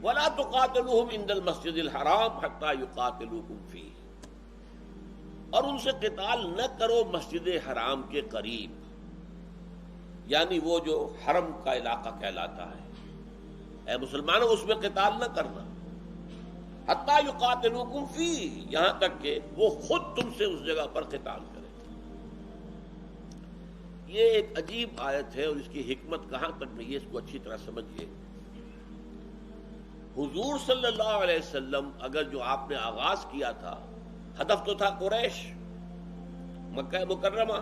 وَلَا تُقَاتِلُوهُمْ عِنْدَ الْمَسْجِدِ الْحَرَامِ حَتَّى يُقَاتِلُوكُمْ فِيهِ، اور ان سے قتال نہ کرو مسجد حرام کے قریب، یعنی وہ جو حرم کا علاقہ کہلاتا ہے، اے مسلمانوں اس میں قتال نہ کرنا، حتیٰ یقاتلوکم فیہ، یہاں تک کہ وہ خود تم سے اس جگہ پر قتال کرے۔ یہ ایک عجیب آیت ہے، اور اس کی حکمت کہاں تک نہیں ہے اس کو اچھی طرح سمجھیے۔ حضور صلی اللہ علیہ وسلم اگر جو آپ نے آغاز کیا تھا، ہدف تو تھا قریش، مکہ مکرمہ،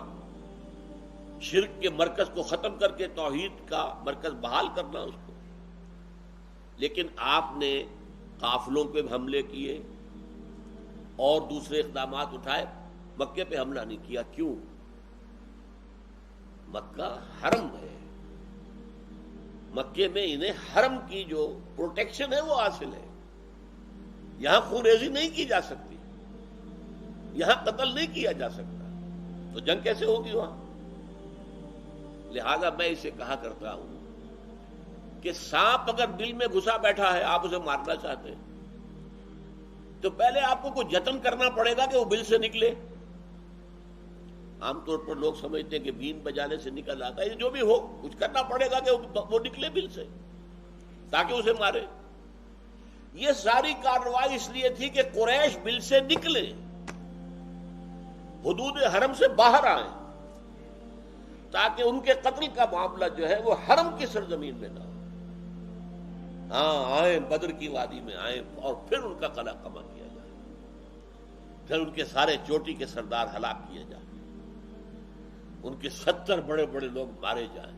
شرک کے مرکز کو ختم کر کے توحید کا مرکز بحال کرنا اس کو، لیکن آپ نے قافلوں پہ حملے کیے اور دوسرے اقدامات اٹھائے، مکے پہ حملہ نہیں کیا۔ کیوں؟ مکہ حرم ہے، مکے میں انہیں حرم کی جو پروٹیکشن ہے وہ حاصل ہے، یہاں خون ریزی نہیں کی جا سکتی، یہاں قتل نہیں کیا جا سکتا، تو جنگ کیسے ہوگی وہاں؟ لہذا میں اسے کہا کرتا ہوں کہ سانپ اگر بل میں گھسا بیٹھا ہے، آپ اسے مارنا چاہتے ہیں تو پہلے آپ کو کچھ جتن کرنا پڑے گا کہ وہ بل سے نکلے۔ عام طور پر لوگ سمجھتے ہیں کہ بین بجانے سے نکل آتا ہے، جو بھی ہو کچھ کرنا پڑے گا کہ وہ نکلے بل سے تاکہ اسے مارے۔ یہ ساری کارروائی اس لیے تھی کہ قریش بل سے نکلے، حدود حرم سے باہر آئیں، تاکہ ان کے قتل کا معاملہ جو ہے وہ حرم کی سرزمین میں نہ ہو۔ ہاں آئیں، بدر کی وادی میں آئیں، اور پھر ان کا قلع قمع کیا جائے، پھر ان کے سارے چوٹی کے سردار ہلاک کیے جائیں، ان کے 70 بڑے بڑے لوگ مارے جائیں،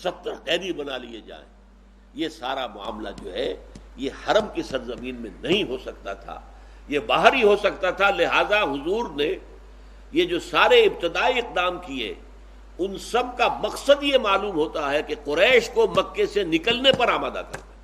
70 قیدی بنا لیے جائیں۔ یہ سارا معاملہ جو ہے یہ حرم کی سرزمین میں نہیں ہو سکتا تھا، یہ باہر ہی ہو سکتا تھا۔ لہذا حضور نے یہ جو سارے ابتدائی اقدام کیے، ان سب کا مقصد یہ معلوم ہوتا ہے کہ قریش کو مکے سے نکلنے پر آمادہ کرنا۔